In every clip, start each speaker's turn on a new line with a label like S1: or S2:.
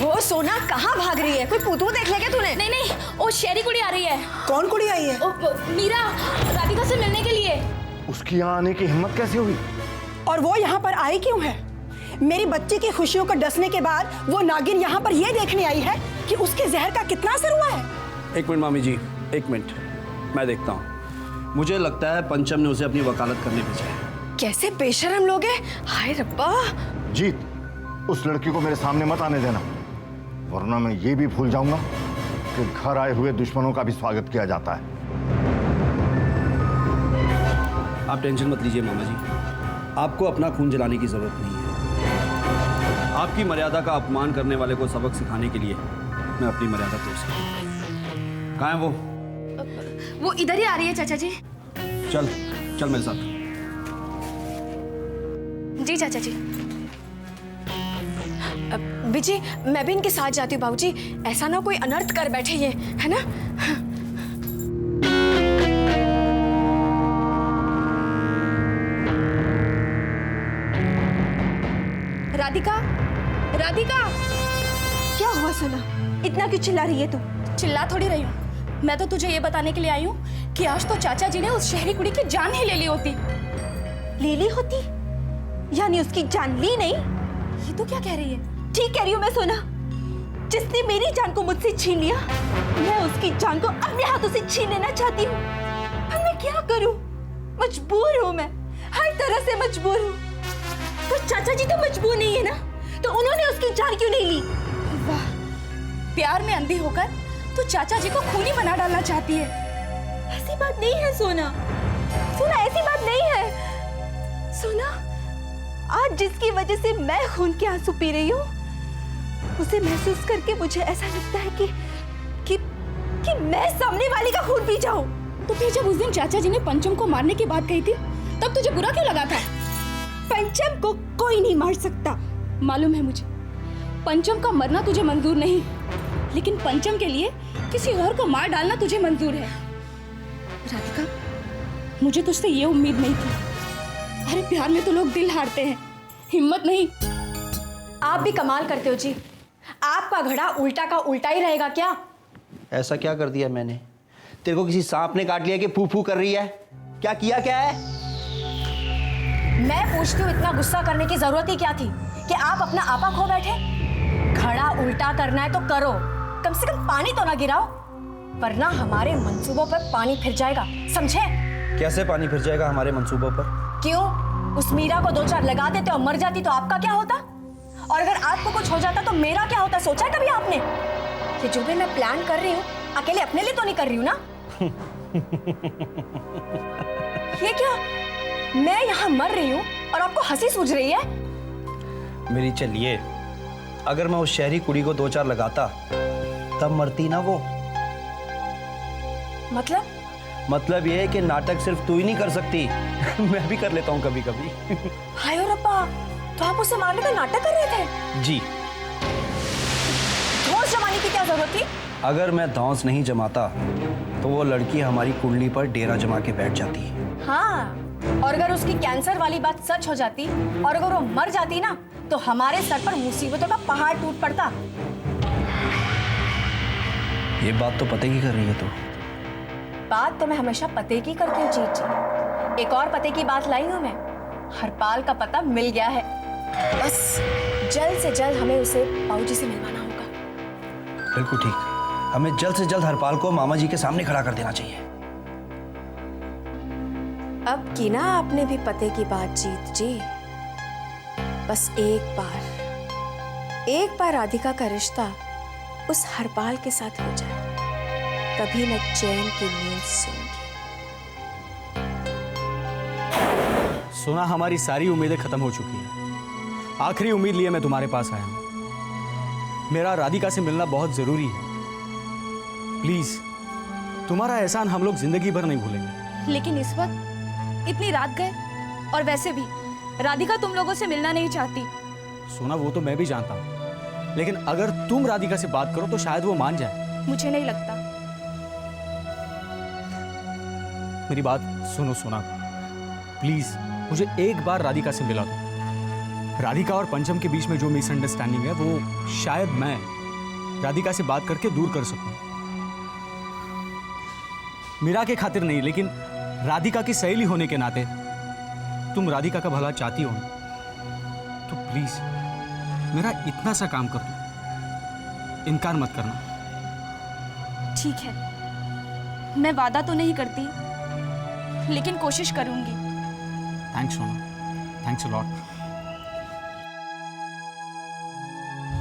S1: ओहो सोना, कहाँ भाग रही है? कोई पुतू देख लेगा तूने?
S2: नहीं नहीं, वो शहरी कुड़ी आ रही है।
S3: कौन कुड़ी आई है?
S2: मीरा, राधिका से मिलने के लिए।
S4: उसकी यहाँ आने की हिम्मत कैसे हुई?
S3: और वो यहाँ पर आई क्यों है? मेरी बच्ची की खुशियों को डसने के बाद वो नागिन यहाँ पर ये देखने आई है कि उसके जहर का कितना असर हुआ है।
S5: एक मिनट मामी जी, एक मिनट, मैं देखता हूँ। मुझे लगता है पंचम ने उसे अपनी वकालत करने भेजा है।
S1: कैसे बेशरम लोग हैं, हाय रब्बा।
S4: जीत, उस लड़की को मेरे सामने मत आने देना, वरना मैं ये भी भूल जाऊंगा कि घर आए हुए दुश्मनों का भी स्वागत किया जाता है।
S5: आप टेंशन मत लीजिए मामा जी, आपको अपना खून जलाने की जरूरत नहीं है। आपकी मर्यादा का अपमान करने वाले को सबक सिखाने के लिए मैं अपनी मर्यादा तोड़ सकता हूं। कहाँ है वो?
S2: वो इधर ही आ रही है चाचा जी।
S5: चल चल मेरे साथ।
S2: जी चाचा जी।
S1: बिजी, मैं भी इनके साथ जाती हूँ बाबूजी, ऐसा ना कोई अनर्थ कर बैठे ये, है ना?
S2: राधिका, राधिका।
S1: क्या हुआ सोना, इतना क्यों चिल्ला रही है तू?
S2: चिल्ला थोड़ी रही हूँ, मैं तो तुझे ये बताने के लिए आई हूँ कि आज तो चाचा जी ने उस शहरी कुड़ी की जान ही ले ली होती।
S1: ले ली होती? यानी उसकी जान ली नहीं?
S2: ये तो क्या कह रही है?
S1: ठीक कह रही हूँ मैं सोना। जिसने मेरी जान को मुझसे छीन लिया, मैं उसकी जान को अपने हाथों से छीन लेना चाहती हूँ। अब मैं क्या करूँ? मजबूर हूँ मैं, हर तरह से मजबूर हूँ। तो चाचा जी तो मजबूर नहीं है ना, तो उन्होंने उसकी जान क्यों नहीं ली?
S2: वाह, प्यार में अंधी होकर तू चाचा जी को खूनी बना डालना चाहती है।
S1: ऐसी बात नहीं है सोना, सोना ऐसी बात नहीं है। सोना, आज जिसकी वजह से मैं खून के आंसू पी रही हूँ, उसे महसूस करके मुझे ऐसा लगता है कि मैं सामने वाली का खून पी जाऊं।
S2: तो फिर जब उस दिन चाचा जी ने पंचम को मारने की बात कही थी, तब तुझे बुरा क्यों लगा था?
S1: पंचम को कोई नहीं मार सकता।
S2: मालूम है मुझे, पंचम का मरना तुझे मंजूर नहीं, लेकिन पंचम के लिए किसी और को मार डालना तुझे मंजूर है। राधिका, मुझे तुझसे ये उम्मीद नहीं थी। अरे प्यार में तो लोग दिल हारते हैं, हिम्मत नहीं।
S1: आप भी कमाल करते हो जी, आपका घड़ा उल्टा का उल्टा ही रहेगा क्या?
S5: ऐसा क्या कर दिया मैंने? तेरे को किसी सांप ने काट लिया कि फू फू कर रही है? क्या किया क्या है?
S1: मैं पूछती हूँ, इतना गुस्सा करने की जरूरत ही क्या थी कि आप अपना आपा खो बैठे? घड़ा उल्टा करना है तो करो, कम से कम पानी तो ना गिराओ, वरना हमारे मंसूबों पर पानी फिर जाएगा, समझे?
S5: कैसे पानी फिर जाएगा हमारे मंसूबों पर?
S1: क्यों? उस मीरा को 2-4 लगा देते और मर जाती तो आपका क्या होता? और अगर आपको कुछ हो जाता तो मेरा क्या होता? सोचा है कभी आपने? कि जो भी मैं प्लान कर रही हूँ, अकेले अपने लिए तो नहीं कर रही हूँ ना? ये क्या? मैं यहाँ मर रही हूँ और आपको हंसी सूझ रही है?
S5: मेरी चलिए, अगर मैं उस शहरी कुड़ी को 2-4 लगाता तब मरती ना वो। मतलब ये है कि नाटक सिर्फ तू ही नहीं कर सकती मैं भी कर लेता हूँ कभी कभी।
S1: हाय रब्बा, तो आप उसे मारने का नाटक कर रहे थे?
S5: जी।
S1: धौंस जमाने की क्या जरूरत थी?
S5: अगर मैं धौंस नहीं जमाता तो वो लड़की हमारी कुंडली पर डेरा जमा के बैठ जाती।
S1: हाँ, और अगर उसकी कैंसर वाली बात सच हो जाती और अगर वो मर जाती ना, तो हमारे सर पर मुसीबतों का पहाड़ टूट पड़ता।
S5: ये बात तो पते की कर रही है तू।
S1: बात तो मैं हमेशा पते की करती हूँ जीत जी। एक और पते की बात लाई हूँ मैं, हरपाल का पता मिल गया है। बस जल्द से जल्द हमें उसे बाबूजी से मिलवाना होगा।
S5: बिल्कुल ठीक, हमें जल्द से जल्द हरपाल को मामा जी के सामने खड़ा कर देना चाहिए।
S1: अब की ना आपने भी पते की बात जीत जी। बस एक बार राधिका का रिश्ता उस हरपाल के साथ हो जाए, तभी मैं चैन की नींद सोऊंगी।
S6: सोना, हमारी सारी उम्मीदें खत्म हो चुकी हैं। आखिरी उम्मीद लिए मैं तुम्हारे पास आया हूं। मेरा राधिका से मिलना बहुत जरूरी है। प्लीज, तुम्हारा एहसान हम लोग जिंदगी भर नहीं भूलेंगे।
S2: लेकिन इस वक्त इतनी रात गए, और वैसे भी राधिका तुम लोगों से मिलना नहीं चाहती।
S6: सोना, वो तो मैं भी जानता हूं, लेकिन अगर तुम राधिका से बात करो तो शायद वो मान जाए।
S2: मुझे नहीं लगता।
S6: मेरी बात सुनो सोना, प्लीज मुझे एक बार राधिका से मिला दो। राधिका और पंचम के बीच में जो मिसअंडरस्टैंडिंग है वो शायद मैं राधिका से बात करके दूर कर सकूं। मीरा के खातिर नहीं, लेकिन राधिका की सहेली होने के नाते तुम राधिका का भला चाहती हो ना, तो प्लीज मेरा इतना सा काम कर दो, इनकार मत करना।
S2: ठीक है, मैं वादा तो नहीं करती, लेकिन कोशिश करूंगी।
S6: थैंक्स सोना, थैंक्स अ लॉट।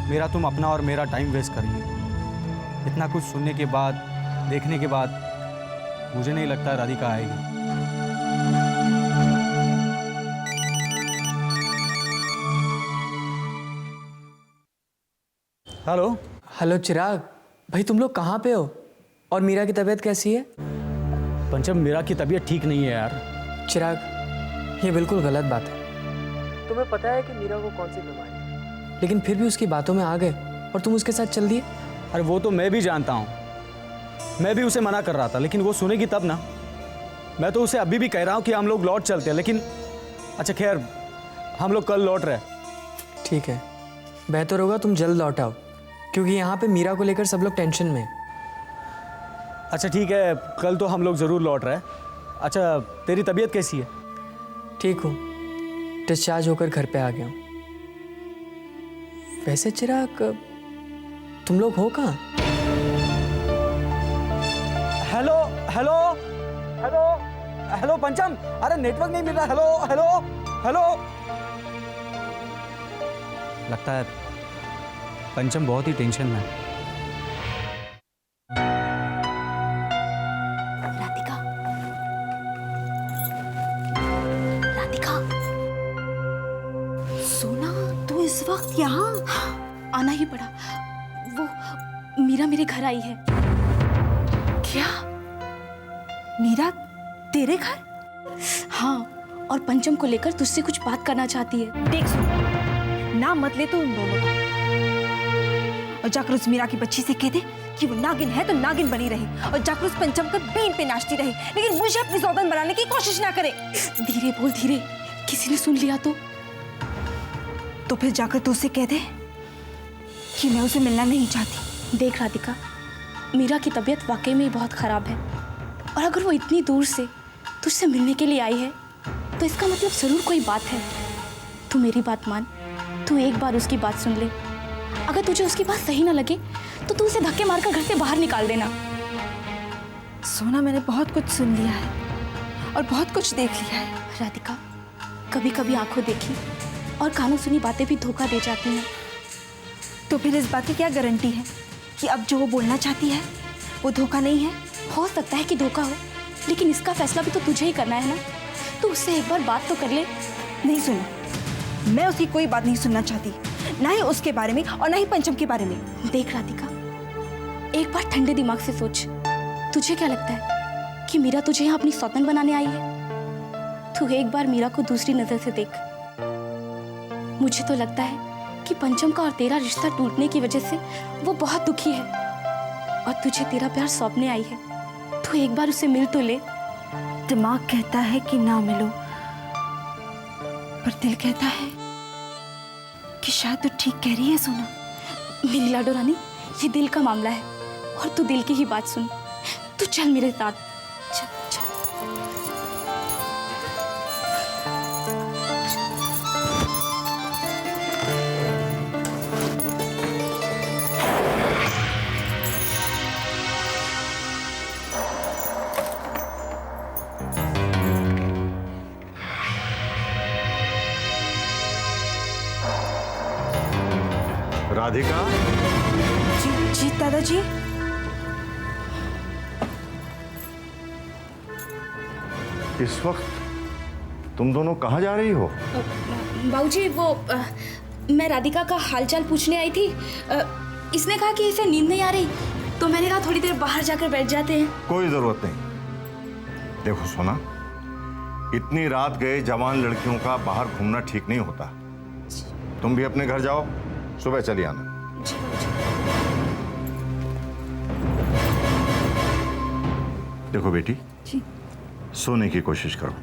S6: मेरा तुम अपना और मेरा टाइम वेस्ट कर रही हो। इतना कुछ सुनने के बाद, देखने के बाद मुझे नहीं लगता राधिका आएगी। हेलो।
S7: हेलो चिराग भाई, तुम लोग कहाँ पे हो और मीरा की तबीयत कैसी है?
S6: पंचम, मीरा की तबीयत ठीक नहीं है यार।
S7: चिराग, ये बिल्कुल गलत बात है। तुम्हें पता है कि मीरा को कौन सी बीमारी है, लेकिन फिर भी उसकी बातों में आ गए और तुम उसके साथ चल दिए।
S6: अरे वो तो मैं भी जानता हूँ, मैं भी उसे मना कर रहा था, लेकिन वो सुनेगी तब ना। मैं तो उसे अभी भी कह रहा हूँ कि हम लोग लौट चलते हैं, लेकिन अच्छा खैर, हम लोग कल लौट रहे हैं।
S7: ठीक है, बेहतर होगा तुम जल्द लौट आओ, क्योंकि यहाँ पे मीरा को लेकर सब लोग टेंशन में हैं।
S6: अच्छा ठीक है, कल तो हम लोग ज़रूर लौट रहे हैं। अच्छा, तेरी तबीयत कैसी है?
S7: ठीक हूँ, डिस्चार्ज होकर घर पे आ गया हूँ। वैसे चिराग, तुम लोग हो कहाँ?
S6: हेलो हेलो हेलो हेलो पंचम, अरे नेटवर्क नहीं मिल रहा। Hello hello hello. लगता है पंचम बहुत ही टेंशन में है।
S2: राधिका, राधिका,
S1: सोना, तू इस वक्त यहाँ?
S2: आना ही पड़ा। वो मीरा मेरे घर आई है।
S1: क्या? मीरा तेरे घर?
S2: हाँ, और पंचम को लेकर तुझसे कुछ बात करना चाहती है।
S1: देख सुन, नाम मत ले तू उन दोनों का, और जाकर उस मीरा की बच्ची से कह दे कि वो नागिन है तो नागिन बनी रहे, और जाकर उस पंचम का बीन पे नाचती रहे, लेकिन मुझे अपनी सौगंध बनाने की कोशिश ना करे।
S2: धीरे बोल, धीरे, किसी ने सुन लिया तो
S1: फिर जाकर तू उसे कह दे कि मैं उसे मिलना नहीं चाहती।
S2: देख राधिका, मीरा की तबीयत वाकई में बहुत खराब है, और अगर वो इतनी दूर से तुझसे मिलने के लिए आई है तो इसका मतलब जरूर कोई बात है। तू मेरी बात मान, तू एक बार उसकी बात सुन ले। अगर तुझे उसकी बात सही ना लगे तो तू उसे धक्के मारकर घर से बाहर निकाल देना।
S1: सोना, मैंने बहुत कुछ सुन लिया है और बहुत कुछ देख लिया है।
S2: राधिका, कभी कभी आंखों देखी और कानों सुनी बातें भी धोखा दे जाती हैं।
S1: तो फिर इस बात की क्या गारंटी है कि अब जो वो बोलना चाहती है वो धोखा नहीं है?
S2: हो सकता है कि धोखा हो, लेकिन इसका फैसला भी तो तुझे ही करना है ना। तू उससे एक बार बात तो कर ले।
S1: नहीं सुना, मैं उसकी कोई बात नहीं सुनना चाहती, ना ही उसके बारे में और ना ही पंचम के बारे में।
S2: देख राधिका, एक बार ठंडे दिमाग से सोच। तुझे क्या लगता है कि मीरा तुझे यहाँ अपनी सौतन बनाने आई है? तू एक बार मीरा को दूसरी नजर से देख। मुझे तो लगता है कि पंचम का और तेरा रिश्ता टूटने की वजह से वो बहुत दुखी है, और तुझे तेरा प्यार सौंपने आई है। तू एक बार उसे मिल तो ले।
S1: दिमाग कहता है कि ना मिलो, पर दिल कहता है कि शायद तू ठीक कह रही है। सोना,
S2: मेरी लाडो रानी, ये दिल का मामला है और तू दिल की ही बात सुन। तू चल मेरे साथ, चल चल।
S4: राधिका।
S1: जी जी दादाजी।
S4: इस वक्त तुम दोनों कहाँ जा रही हो?
S2: बाबूजी, वो मैं राधिका का हालचाल पूछने आई थी। इसने कहा कि इसे नींद नहीं आ रही, तो मैंने कहा थोड़ी देर बाहर जाकर बैठ जाते हैं।
S4: कोई जरूरत नहीं। देखो सोना, इतनी रात गए जवान लड़कियों का बाहर घूमना ठीक नहीं होता। तुम भी अपने घर जाओ, सुबह चली आना।
S2: जी बाबूजी।
S4: देखो बेटी,
S1: जी
S4: सोने की कोशिश करो,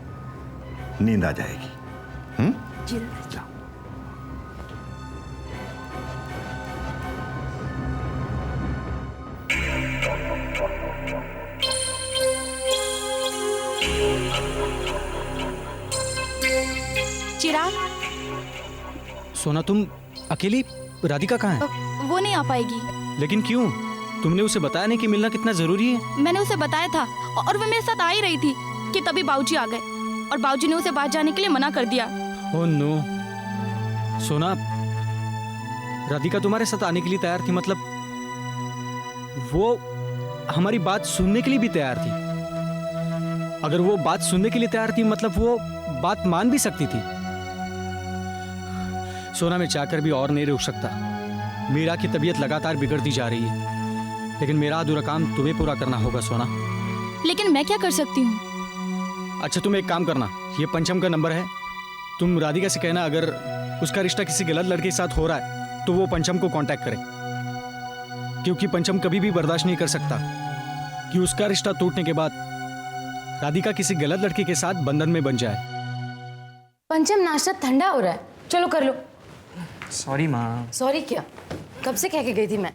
S4: नींद आ जाएगी।
S1: जी दादाजी।
S4: जाओ।
S6: सोना तुम अकेली, राधिका कहाँ है?
S2: वो नहीं आ पाएगी।
S6: लेकिन क्यों? तुमने उसे बताया नहीं कि मिलना कितना जरूरी है?
S2: मैंने उसे बताया था और वो मेरे साथ आ ही रही थी कि तभी बाबूजी आ गए और बाबूजी ने उसे बाहर जाने के लिए मना कर दिया।
S6: Oh no. सोना, राधिका तुम्हारे साथ आने के लिए तैयार थी, मतलब वो हमारी बात सुनने के लिए भी तैयार थी। अगर वो बात सुनने के लिए तैयार थी मतलब वो बात मान भी सकती थी। सोना, मैं चाहकर भी और नहीं रुक सकता। मीरा की तबीयत लगातार बिगड़ती जा रही है, लेकिन मेरा अधूरा काम तुम्हें पूरा करना होगा सोना।
S2: लेकिन मैं क्या कर सकती हूँ?
S6: अच्छा, तुम एक काम करना, ये पंचम का नंबर है, तुम राधिका से कहना अगर उसका रिश्ता किसी गलत लड़के के साथ हो रहा है तो वो पंचम को कांटेक्ट करे, क्योंकि पंचम कभी भी बर्दाश्त नहीं कर सकता कि उसका रिश्ता टूटने के बाद राधिका किसी गलत लड़के के साथ बंधन में बन जाए।
S8: पंचम, नाश्ता ठंडा हो रहा है, चलो कर लो।
S7: सॉरी माँ।
S8: सॉरी क्या? कब से कह के गई थी मैं।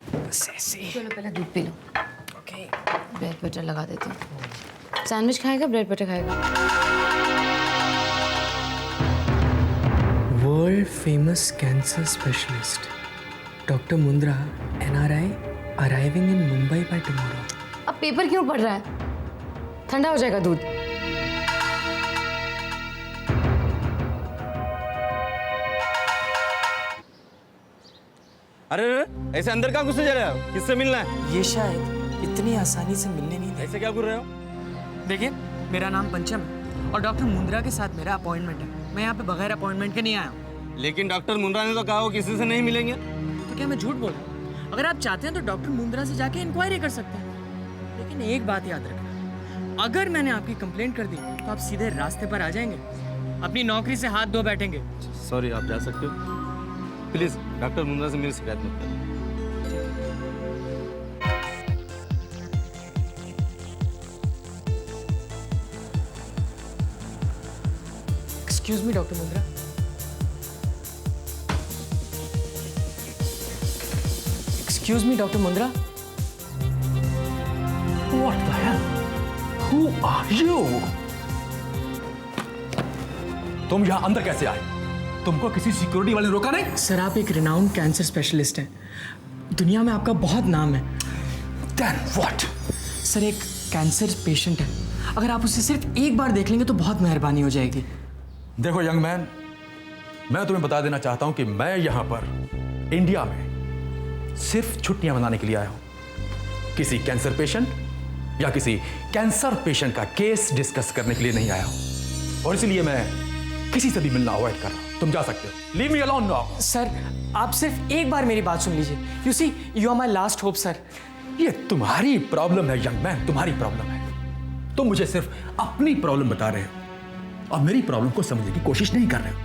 S8: चलो पहले दूध P low. Okay. Bread butter लगा देती हूँ। सैंडविच खाएगा, ब्रेड बटर खाएगा?
S7: World famous cancer specialist doctor Mundra, NRI, arriving in Mumbai by tomorrow.
S8: अब पेपर क्यों पढ़ रहा है? ठंडा हो जाएगा दूध।
S5: अरे ऐसे अंदर कहाँ घुसे जा रहे हो? किससे मिलना है?
S7: ये शायद इतनी आसानी से मिलने नहीं
S5: ऐसे क्या कर रहे हो?
S7: देखिए, मेरा नाम पंचम है और डॉक्टर मुंद्रा के साथ मेरा अपॉइंटमेंट है। मैं यहाँ पे बगैर अपॉइंटमेंट के नहीं आया हूँ।
S5: लेकिन डॉक्टर मुंद्रा ने तो कहा वो किसी से नहीं मिलेंगे।
S7: तो क्या मैं झूठ बोल रहा हूँ? अगर आप चाहते हैं तो डॉक्टर मुंद्रा से जाके इंक्वायरी कर सकते हैं। लेकिन एक बात याद रखना, अगर मैंने आपकी कंप्लेंट कर दी तो आप सीधे रास्ते पर आ जाएंगे, अपनी नौकरी से हाथ धो बैठेंगे।
S5: सॉरी, आप जा सकते हो। प्लीज डॉक्टर मुंद्रा से मेरी शिकायत मत करो।
S7: Excuse me doctor Mundra. Excuse me doctor Mundra.
S9: What the hell? Who are you? तुम यहाँ अंदर कैसे आए? तुमको किसी सिक्योरिटी वाले ने रोका नहीं?
S7: सर, आप एक रिनाउंड कैंसर स्पेशलिस्ट हैं, दुनिया में आपका बहुत नाम है।
S9: Then what?
S7: सर, एक कैंसर पेशेंट है, अगर आप उसे सिर्फ एक बार देख लेंगे तो बहुत मेहरबानी हो जाएगी।
S9: देखो यंग मैन, मैं तुम्हें बता देना चाहता हूं कि मैं यहां पर इंडिया में सिर्फ छुट्टियां मनाने के लिए आया हूं। किसी कैंसर पेशेंट या किसी कैंसर पेशेंट का केस डिस्कस करने के लिए नहीं आया हूं, और इसलिए मैं किसी से भी मिलना अवॉइड कर रहा हूं। तुम जा सकते हो। Leave me alone now.
S7: Sir, आप सिर्फ एक बार मेरी बात सुन लीजिए। You see, you are my last hope sir.
S9: ये तुम्हारी प्रॉब्लम है यंग मैन, तुम्हारी प्रॉब्लम है। तुम मुझे सिर्फ अपनी प्रॉब्लम बता रहे हो और मेरी प्रॉब्लम को समझने की कोशिश नहीं कर रहे हो।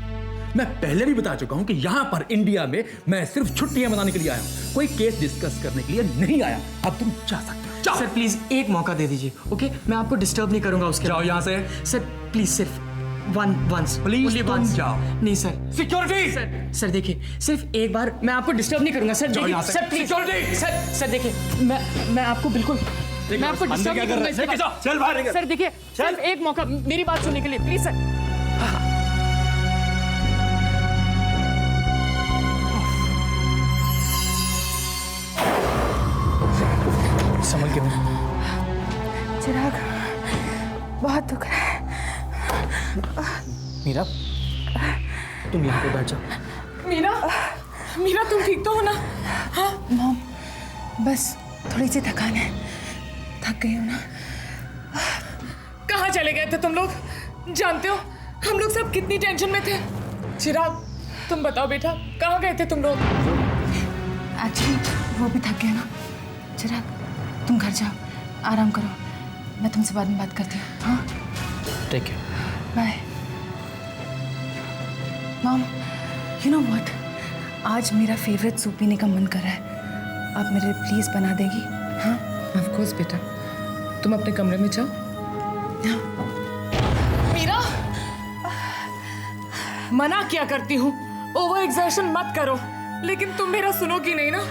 S9: मैं पहले भी बता चुका हूं कि यहां पर इंडिया में मैं सिर्फ छुट्टियां मनाने के लिए आया हूं, कोई केस डिस्कस करने के लिए नहीं आया। अब तुम जा सकते हो। जाओ।
S7: सर प्लीज एक मौका दे दीजिए, ओके? मैं आपको डिस्टर्ब नहीं करूंगा उसके
S9: जाओ यहां से।
S7: सर प्लीज, सिर्फ वंस
S9: प्लीज तुम जाओ।
S7: नहीं सर।
S9: सिक्योरिटी।
S7: सर देखिए, सिर्फ एक बार मैं आपको डिस्टर्ब नहीं करूंगा सर। देखिए सर, प्लीज
S9: सिक्योरिटी।
S7: सर देखिए, मैं आपको बिल्कुल, मैं आपको डिस्टर्ब नहीं करूंगा।
S9: चल बाहर।
S7: सर देखिए, सिर्फ एक मौका मेरी बात सुनने के लिए, प्लीज सर। संभल के।
S3: चिराग, बहुत दुख रहा है।
S7: मीरा, तुम यहाँ पे बैठ जाओ।
S3: मीरा, तुम ठीक तो हो ना? हाँ मॉम, बस थोड़ी सी थकान है, थक गई हूँ ना।
S10: कहाँ चले गए थे तुम लोग? जानते हो हम लोग सब कितनी टेंशन में थे। चिराग, तुम बताओ बेटा, कहाँ गए थे तुम लोग?
S3: एक्चुअली वो भी थक गया ना। चिराग, तुम घर जाओ, आराम करो, मैं तुमसे बाद में बात करती हूँ। हाँ,
S7: take care.
S3: Bye. Mom, you know what, आज मेरा फेवरेट सूप पीने का मन कर रहा है। आप मेरे लिए प्लीज बना देगी? हाँ
S10: ऑफ कोर्स बेटा, तुम अपने कमरे में जाओ।
S3: हाँ।
S10: मीरा, मना क्या करती हूँ, ओवर एग्जर्शन मत करो, लेकिन तुम मेरा सुनोगी नहीं ना।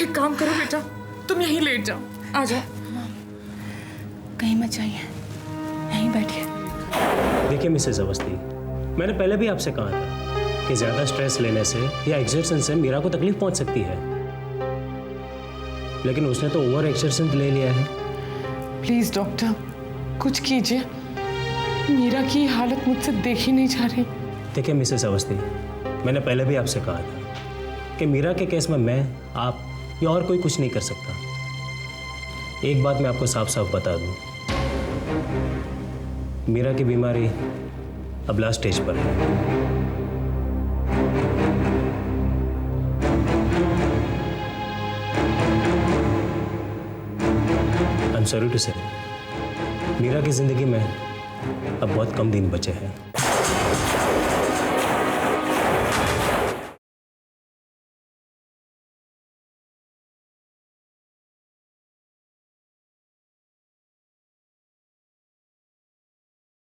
S10: एक काम करो बेटा, तुम यहीं लेट जाओ, आ जाओ।
S3: कहीं मत जाइए, यहीं बैठिए।
S11: देखिए मिसेस अवस्थी, मैंने पहले भी आपसे कहा था कि ज़्यादा स्ट्रेस लेने से या एक्सर्शन से मीरा को तकलीफ पहुंच सकती है, लेकिन उसने तो ओवर एक्सर्शन ले लिया है।
S10: प्लीज डॉक्टर, कुछ कीजिए। मीरा की हालत मुझसे देखी नहीं जा रही।
S11: देखिए मिसेस अवस्थी, मैंने पहले भी आपसे कहा था कि मीरा के केस में मैं, आप या और कोई कुछ नहीं कर सकता। एक बात मैं आपको साफ साफ बता दूं, मीरा की बीमारी अब लास्ट स्टेज पर है। आई एम सॉरी टू से, मीरा की जिंदगी में अब बहुत कम दिन बचे हैं।